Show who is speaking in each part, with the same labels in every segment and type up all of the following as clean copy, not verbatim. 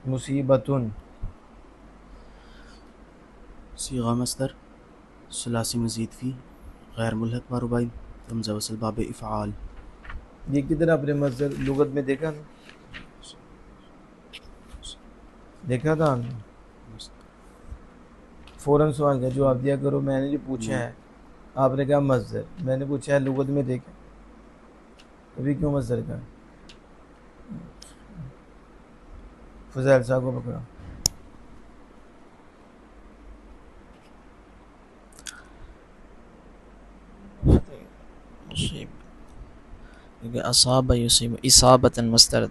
Speaker 1: مصیبتن
Speaker 2: صیغہ مصدر ثلاثی مزید فی غیر ملحق باربائی حمزہ وصل باب افعال.
Speaker 1: یہ کدھر آپ نے مصدر لغت میں دیکھا نا؟ دیکھا تھا ہم نے فوراً سوال کا جواب دیا کرو. میں نے جو پوچھا ہے آپ نے کہا مصدر، میں نے پوچھا ہے لغت میں دیکھا، ابھی کیوں مصدر کا؟ فضیل صاحب کو پکڑا.
Speaker 2: اصاب یصیب اصابۃ مصدر.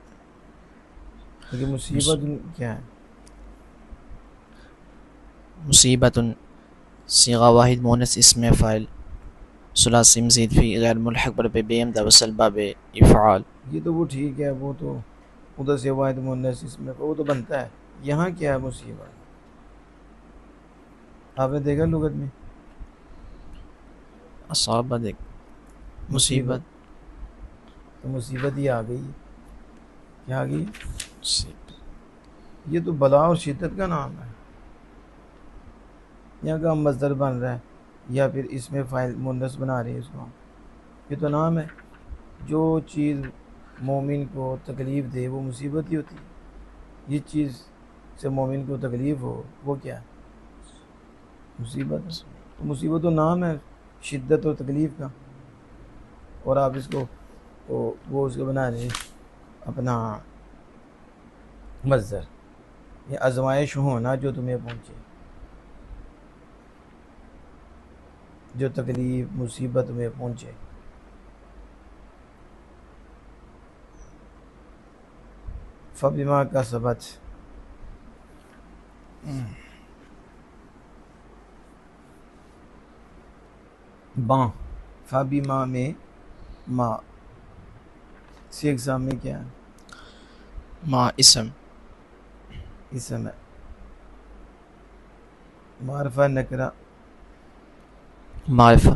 Speaker 1: لیکن مصیبت کیا ہے؟
Speaker 2: مصیبۃ صیغہ واحد مونث اسم فاعل ثلاثی مزید فی غیر ملحق بر بے حمزہ وصل باب افعال.
Speaker 1: یہ تو وہ ٹھیک ہے، وہ تو ادھر سے واحد مونث اس میں وہ تو بنتا ہے. یہاں کیا ہے مصیبت؟ آپ نے دیکھا لغت میں
Speaker 2: اصابہ دیکھ مصیبت
Speaker 1: تو مصیبت ہی آ گئی. کیا آ گئی؟
Speaker 2: مصیبت.
Speaker 1: یہ تو بلا اور شدت کا نام ہے. یہاں کا مصدر بن رہا ہے یا پھر اس میں فاعل مونث بنا رہے ہیں اس کو. یہ تو نام ہے. جو چیز مومن کو تکلیف دے وہ مصیبت ہی ہوتی ہے. یہ چیز سے مومن کو تکلیف ہو وہ کیا ہے؟ مصیبت. تو مصیبت تو نام ہے شدت اور تکلیف کا، اور آپ اس کو وہ اس کو بنا رہے ہیں اپنا مصدر. یہ آزمائش ہونا جو تمہیں پہنچے، جو تکلیف مصیبت میں پہنچے. فبما کسبت باں فبما میں ما سی ایگزام میں کیا ہے؟
Speaker 2: ما اسم
Speaker 1: اسم ہے. معرفہ نکرہ
Speaker 2: معرفہ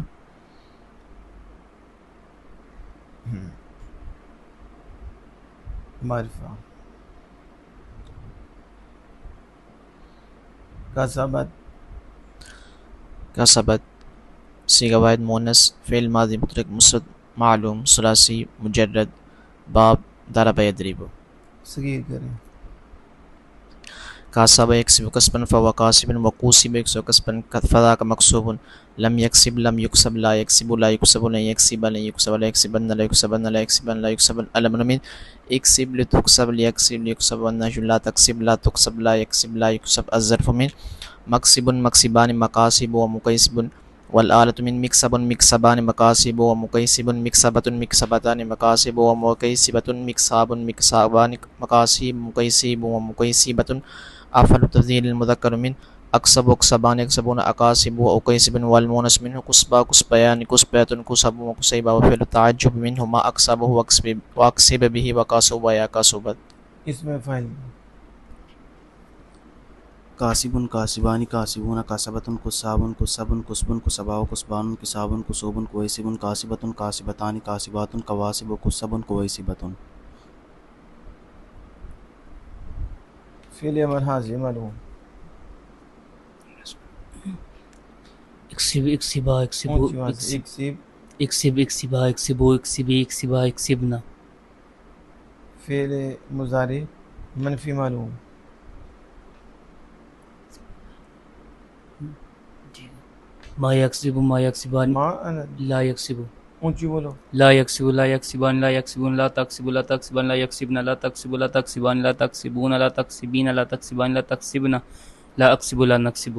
Speaker 1: معرفہ. کسبت
Speaker 2: کسبت صیغہ واحد مونث فعل ماضی متحرک مسد معلوم ثلاثی مجرد باب ضرب یضرب.
Speaker 1: صغیر کریں.
Speaker 2: کاسب یکسب کسبا فهو کاسب وکوسب یکسب کسبا فذاک مکسوب. لم یکسب لم یکسب لا یکسب لا یکسب لن یکسب لن یکسب لا یکسبن لا یکسبن لا یکسبن لا یکسبن الم من اکسب لتکسب لیکسب لیکسب والنجم لا تکسب لا تکسب لا یکسب لا یکسب الظرف من مکسب مکسبان مکاسب ومکیسب والآلة من مکسب مکسبان مکاسب ومکیسب مکسبة مکسبتان مکاسب ومکیسبة مکساب مکسابان مکاسب مکیسب ومکیسبة. افعل تفضیل المذکر من اکسب اکسبان اکسبون اکاسب و اکیسب والمونث منه کسبا کسبیان کسبیت کسب وکسیبا وفعل التعجب منه ما اکسبه واکسب به وکاسب ویاکاسبت.
Speaker 1: اس میں فاعل
Speaker 2: کاسب کاسبان کاسبون کاسبۃ کساب کسب کسب کسباء کسبان کساب کسوب کویسب کاسبۃ کاسبتان کاسبات کواسب کسب کویسبۃ.
Speaker 1: فعل امر حاضر معلوم.
Speaker 3: اکسب اکسبا اکسبو
Speaker 1: کون سی بات ہے؟ اکسب
Speaker 3: اکسب اکسبا اکسبو اکسبی اکسبا اکسبنا.
Speaker 1: فعل مضارع منفی معلوم.
Speaker 3: ما یکسب ما یکسبان
Speaker 1: ما
Speaker 3: لا یکسب
Speaker 1: اونچی بولو.
Speaker 3: لا یکسب لا یکسبان لا یکسبون لا تکسب لا تکسبان لا یکسبن لا تکسب لا تکسبان لا تکسبون لا تکسبین لا تکسبان لا تکسبنا لا اکسب لا نکسب.